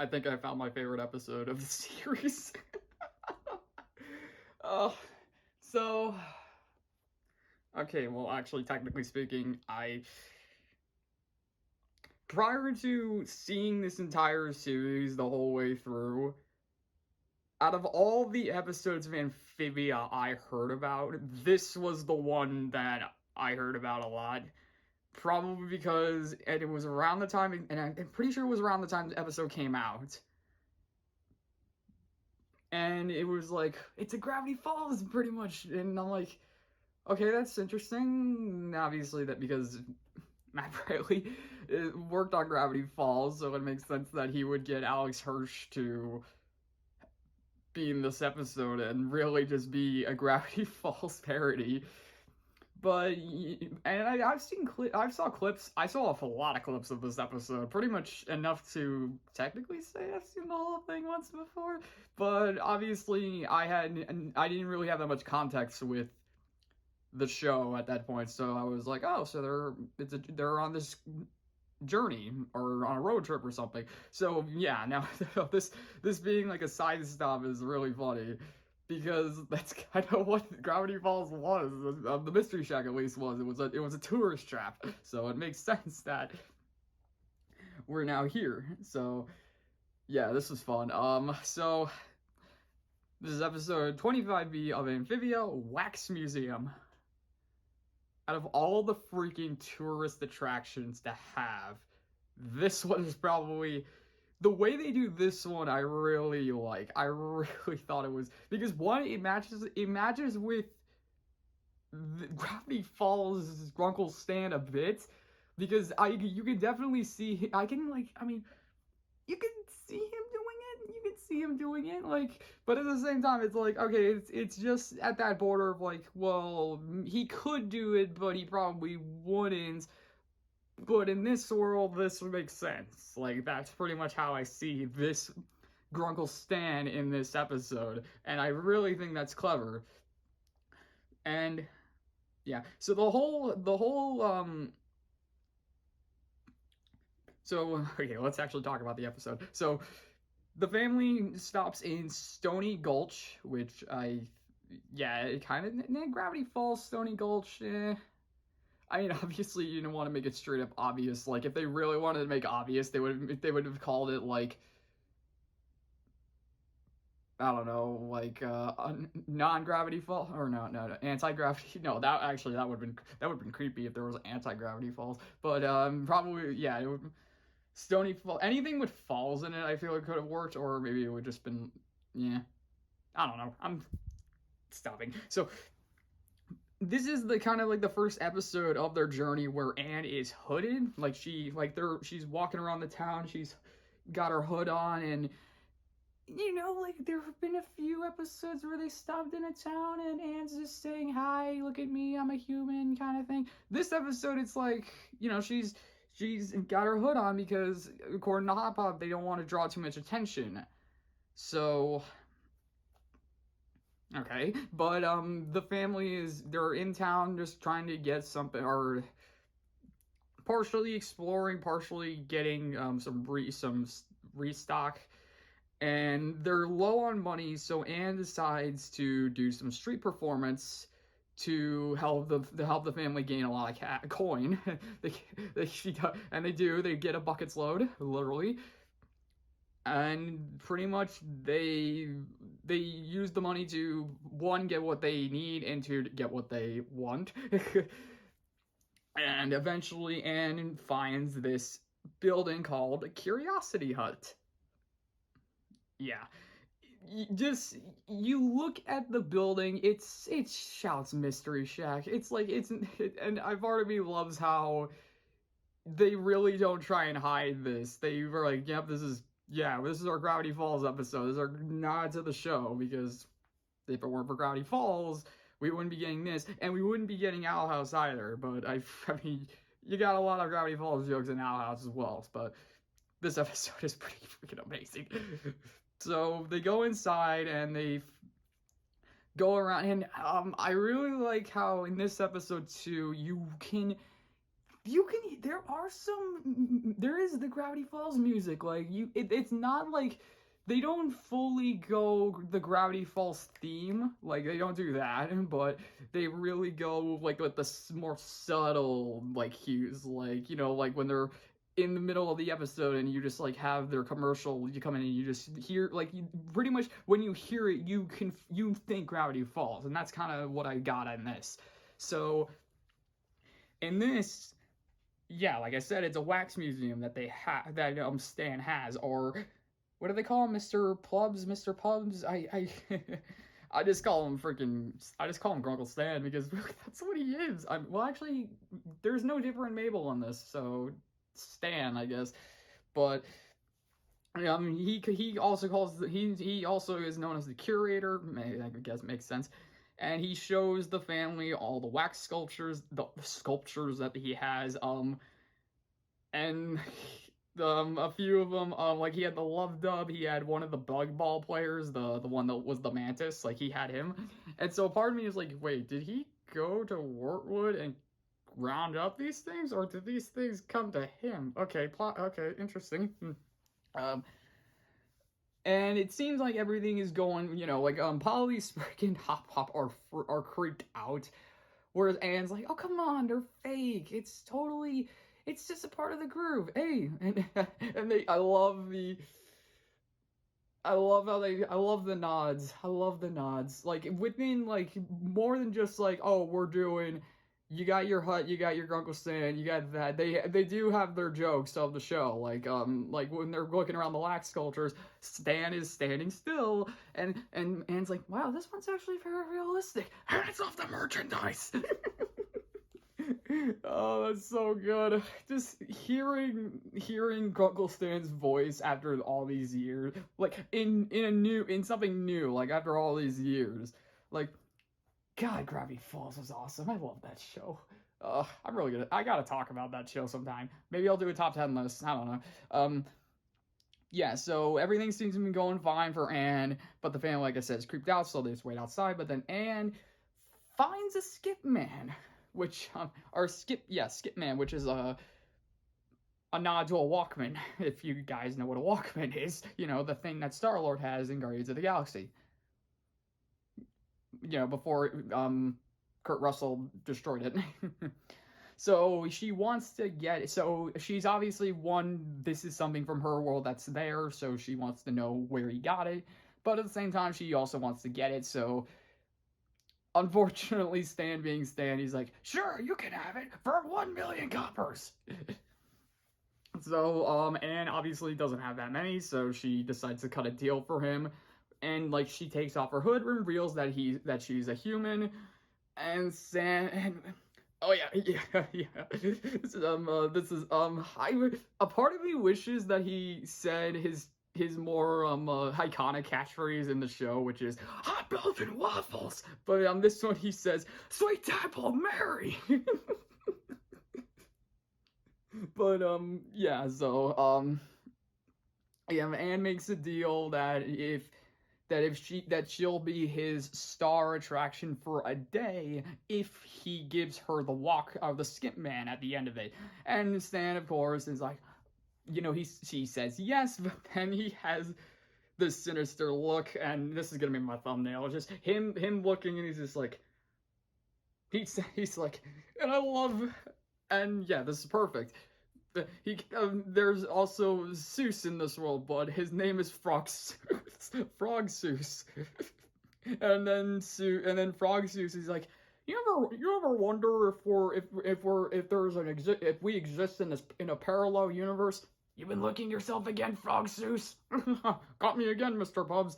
I think I found my favorite episode of the series. Oh, so okay, well, actually, technically speaking, I prior to seeing this entire series the whole way through, out of all the episodes of Amphibia I heard about, this was the one that I heard about a lot. Probably because and it was around the time, and I'm pretty sure it was around the time the episode came out. And it was like, it's a Gravity Falls, pretty much. And I'm like, okay, that's interesting. Obviously, that because Matt Bradley worked on Gravity Falls, so it makes sense that he would get Alex Hirsch to be in this episode and really just be a Gravity Falls parody. But I've seen I saw clips. I saw a lot of clips of this episode, pretty much enough to technically say I've seen the whole thing once before. But obviously, I didn't really have that much context with the show at that point, so I was like, oh, so they're on this journey or on a road trip or something. So yeah, now this being like a side stop is really funny because that's kind of what Gravity Falls was. The Mystery Shack at least was. It was a tourist trap. So it makes sense that we're now here. So yeah, this was fun. So this is episode 25B of Amphibia Wax Museum. Out of all the freaking tourist attractions to have, this one is probably the way they do this one. I really like. I really thought it was because one, it matches with the Gravity Falls Grunkle Stand a bit because you can definitely see you can see him doing it. You can see him doing it, like, but at the same time, it's like, okay, it's just at that border of like, well, he could do it, but he probably wouldn't. But in this world, this makes sense. Like, that's pretty much how I see this Grunkle Stan in this episode, and I really think that's clever. And yeah, so so okay, let's actually talk about the episode. So the family stops in Stony Gulch, which yeah, it kind of Gravity Falls, Stony Gulch. I mean, obviously, you don't want to make it straight up obvious. Like, if they really wanted to make obvious, they would have called it like, I don't know, like non-gravity falls or no anti-gravity. No, that would have been creepy if there was anti-gravity falls. But probably yeah, it would. Stony Fall, anything with falls in it, I feel it could have worked, or maybe it would just been, yeah, I don't know. I'm stopping. So this is the kind of like the first episode of their journey where Anne is hooded, like she's walking around the town, she's got her hood on, and like there have been a few episodes where they stopped in a town and Anne's just saying hi, look at me, I'm a human kind of thing. This episode, it's like she's got her hood on because, according to Hop Pop, they don't want to draw too much attention. So, okay. But, the family they're in town just trying to get something, or partially exploring, partially getting, some restock. And they're low on money, so Anne decides to do some street performance to help the family gain a lot of coin. They get a bucket's load, literally, and pretty much they use the money to, one, get what they need, and two, to get what they want. And eventually Anne finds this building called Curiosity Hut. Yeah, you look at the building, it shouts Mystery Shack. It's like and I've already loves how they really don't try and hide this. They were like, yep, this is our Gravity Falls episode. This is our nod to the show, because if it weren't for Gravity Falls, we wouldn't be getting this, and we wouldn't be getting Owl House either. But I mean, you got a lot of Gravity Falls jokes in Owl House as well. But this episode is pretty freaking amazing. So they go inside and they go around, and I really like how in this episode too, you can there is the Gravity Falls music, like it's not like they don't fully go the Gravity Falls theme, like they don't do that, but they really go like with the more subtle like cues, like like when they're in the middle of the episode and you just like have their commercial, you come in and you just hear like pretty much when you hear it you think Gravity Falls, and that's kind of what I got in this. So in this, yeah, like I said, it's a wax museum that Stan has, or what do they call him, Mr. Plubs, Mr. Pubs? I just call him Grunkle Stan because really that's what he is. Well, actually, there's no Dipper and Mabel in this, so Stan, I guess. But he also is known as the curator. I guess makes sense. And he shows the family all the wax sculptures, the sculptures that he has, and a few of them, like he had the Love Dub, he had one of the bug ball players, the one that was the Mantis, like he had him, and so part of me is like, wait, did he go to Wortwood and round up these things, or did these things come to him? Okay, okay, interesting. And it seems like everything is going, like Polly, Sprig, and Hop Hop are creeped out, whereas Anne's like, oh come on, they're fake. It's just a part of the groove. Hey, I love the nods. I love the nods. Like within like more than just like, oh, we're doing. You got your hut, you got your Grunkle Stan, you got that. They do have their jokes of the show, like when they're looking around the wax sculptures, Stan is standing still, and Anne's like, wow, this one's actually very realistic. Hands off the merchandise. Oh, that's so good. Just hearing Grunkle Stan's voice after all these years, like in something new, like after all these years, like. God, Gravity Falls was awesome. I love that show. I'm really good. I gotta talk about that show sometime. Maybe I'll do a top 10 list. I don't know. Yeah, so everything seems to be going fine for Anne, but the family, like I said, is creeped out, so they just wait outside. But then Anne finds a Skip Man, which Skip Man, which is a nod to a Walkman. If you guys know what a Walkman is, the thing that Star-Lord has in Guardians of the Galaxy. Before Kurt Russell destroyed it. So she wants to get it. So she's obviously this is something from her world that's there, so she wants to know where he got it. But at the same time, she also wants to get it, so unfortunately, Stan being Stan, he's like, sure, you can have it for 1 million coppers. So, Anne obviously doesn't have that many, so she decides to cut a deal for him. And like she takes off her hood and reveals that she's a human, and oh yeah. This is a part of me wishes that he said his more iconic catchphrase in the show, which is hot bills and waffles. But this one he says sweet apple Mary. But yeah, so Anne makes a deal that she'll be his star attraction for a day if he gives her the Skip Man at the end of it. And Stan, of course, is like, she says yes, but then he has this sinister look, and this is gonna be my thumbnail. Just him looking, and he's just like, he's like, and I love, and yeah, this is perfect. There's also Seuss in this world, but his name is Frog Seuss. And then Frog Seuss is like, you ever wonder if we exist in a parallel universe? You've been licking yourself again, Frog Seuss. Got me again, Mr. Bubs.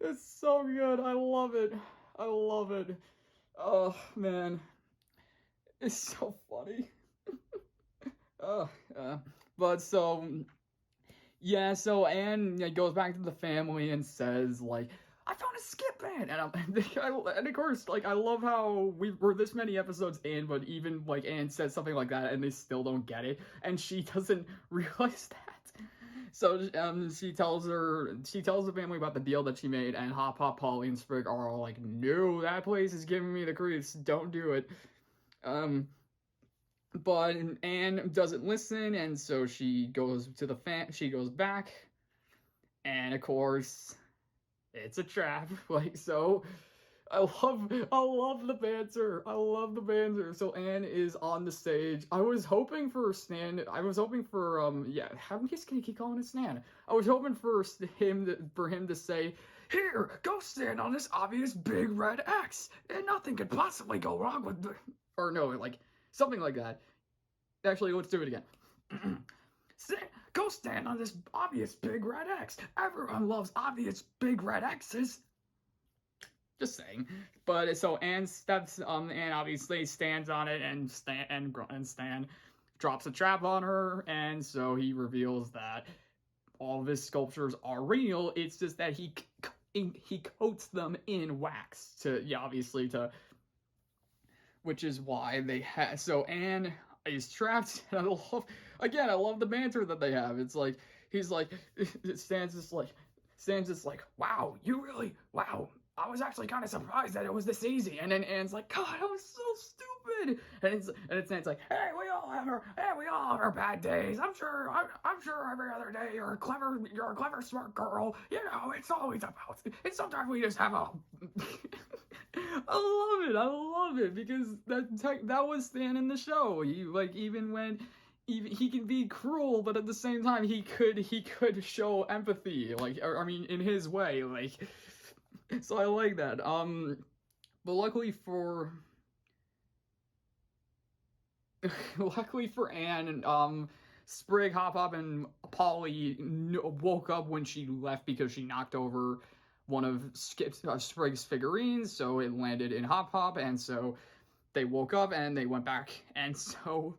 It's so good. I love it. Oh man, it's so funny. But so Anne goes back to the family and says like, I found a Skip Man, and of course, like, I love how we're this many episodes in, but even like Anne says something like that and they still don't get it, and she doesn't realize that. So she tells the family about the deal that she made, and Hop Hop, Polly, and Sprig are all like, no, that place is giving me the creeps, don't do it. but Anne doesn't listen, and so she goes to the she goes back, and of course, it's a trap. Like, so I love the banter. I love the banter. So Anne is on the stage. I was hoping for Stan. I was hoping for yeah. I'm just gonna keep calling it Stan. I was hoping for him to say, "Here, go stand on this obvious big red X, and nothing could possibly go wrong with," or no, like something like that. Actually, let's do it again. Go stand on this obvious big red X. Everyone loves obvious big red X's. Just saying. But so Anne steps and obviously stands on it, and Stan drops a trap on her, and so he reveals that all of his sculptures are real. It's just that he coats them in wax to, yeah, obviously to, which is why they have. So Anne is trapped, and I love the banter that they have. It's like he's like Stan's just like, wow, you really, wow. I was actually kind of surprised that it was this easy. And then Anne's like, God, I was so stupid. And it's like, hey, we all have our bad days. I'm sure every other day you're a clever, smart girl. You know, it's always about. And sometimes we just have a. I love it because that was Stan in the show. Even he can be cruel, but at the same time he could show empathy, like, I mean, in his way, like. So I like that. But luckily for Anne, Sprig, Hop, and Polly woke up when she left because she knocked over one of Sprig's figurines, so it landed in Hop, and so they woke up and they went back, and so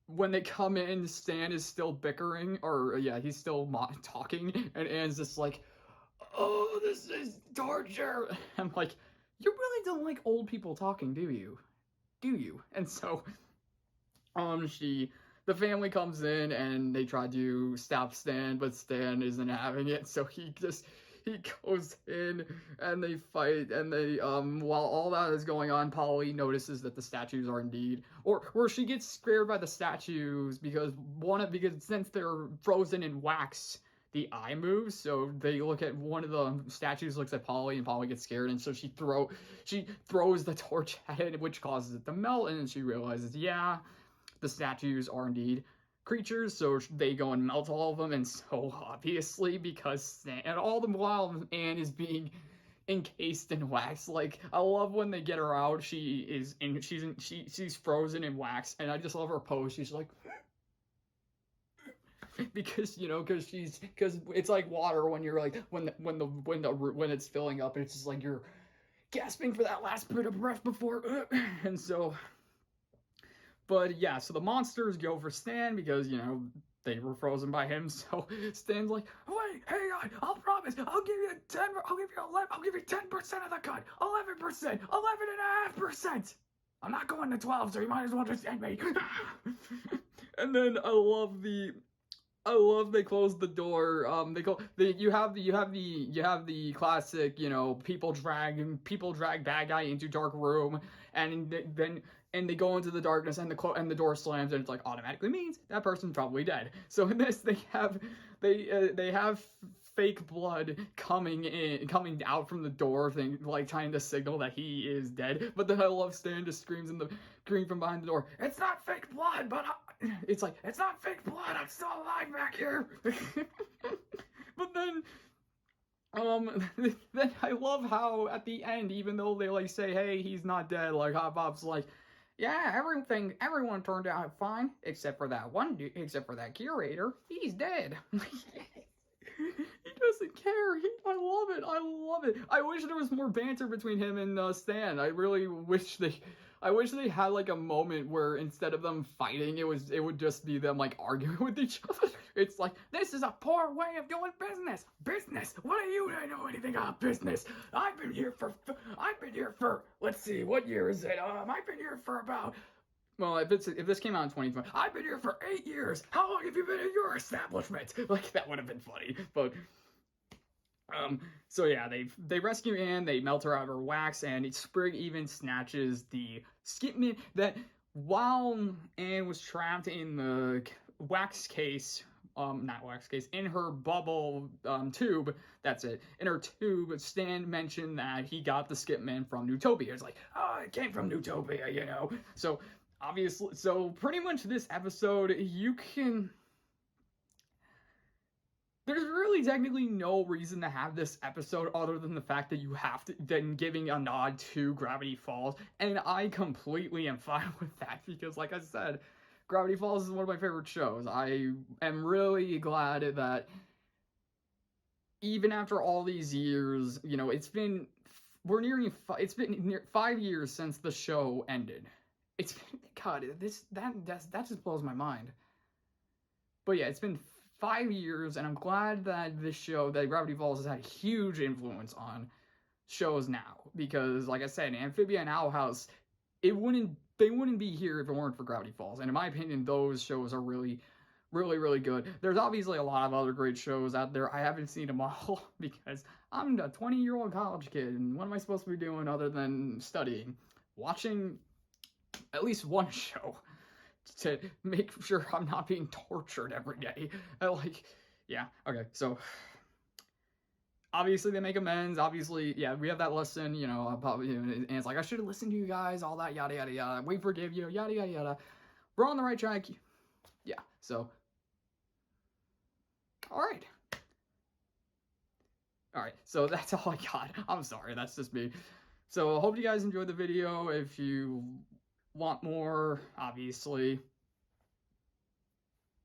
when they come in, Stan is still bickering, or yeah, he's still talking, and Anne's just like, oh, this is torture. I'm like, you really don't like old people talking, do you? And so, the family comes in and they try to stop Stan, but Stan isn't having it, so he goes in and they fight, and they while all that is going on, Polly notices that the statues are indeed, or she gets scared by the statues because since they're frozen in wax, the eye moves, so they look at one of the statues, looks at Polly, and Polly gets scared, and so she throws the torch at it, which causes it to melt, and then she realizes, yeah, the statues are indeed creatures, so they go and melt all of them, and so obviously, and all the while Anne is being encased in wax. Like, I love when they get her out, she's frozen in wax, and I just love her pose. She's like, because it's like water when you're like when it's filling up, and it's just like you're gasping for that last bit of breath before and so, but yeah, so the monsters go for Stan because they were frozen by him. So Stan's like, wait, hang on, I'll promise, I'll give you 10% of the cut, 11%, 11.5%. I'm not going to 12, so you might as well just end me. And then I love they close the door. You have the classic, people drag bad guy into dark room, and they go into the darkness, and the door slams, and it's like automatically means that person's probably dead. So in this, they have fake blood coming out from the door thing, like trying to signal that he is dead. But then I love Stan just screams from behind the door, it's not fake blood, but it's like, it's not fake blood, I'm still alive back here. But then I love how at the end, even though they like say, hey, he's not dead, like Hop like, yeah, everyone turned out fine except for that curator. He's dead. He doesn't care. I love it. I wish there was more banter between him and Stan. I really wish they had like a moment where instead of them fighting, it would just be them like arguing with each other. It's like, this is a poor way of doing business. Business? What do you know anything about business? I've been here for let's see, what year is it? I've been here for about, well, if this came out in 2020, I've been here for 8 years. How long have you been in your establishment? Like, that would have been funny. But so yeah, they rescue Anne, they melt her out of her wax, and Sprig even snatches the skipment that while Anne was trapped in the wax case, not wax case, in her bubble tube, that's it, in her tube, Stan mentioned that he got the skip man from Newtopia. It's like, oh, it came from Newtopia, you know? So, obviously, so pretty much this episode, you can... There's really technically no reason to have this episode other than the fact that you have to, then giving a nod to Gravity Falls, and I completely am fine with that, because like I said, Gravity Falls is one of my favorite shows. I am really glad that even after all these years, you know, it's been 5 years since the show ended. It's been, God, that just blows my mind. But yeah, it's been 5 years, and I'm glad that this show, that Gravity Falls, has had a huge influence on shows now. Because, like I said, Amphibia and Owl House, they wouldn't be here if it weren't for Gravity Falls. And in my opinion, those shows are really, really, really good. There's obviously a lot of other great shows out there. I haven't seen them all because I'm a 20-year-old college kid, and what am I supposed to be doing other than studying? Watching at least one show to make sure I'm not being tortured every day. Like, yeah, okay, so obviously they make amends. Obviously, yeah, we have that lesson, you know, about, you know, and it's like, I should have listened to you guys, all that, yada, yada, yada. We forgive you, yada, yada, yada. We're on the right track. Yeah, so, all right. All right, so that's all I got. I'm sorry, that's just me. So I hope you guys enjoyed the video. If you want more, obviously,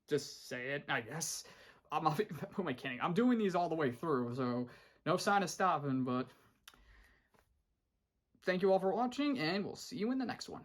just say it, I guess. I'm not, who am I kidding? I'm doing these all the way through, so no sign of stopping, but thank you all for watching, and we'll see you in the next one.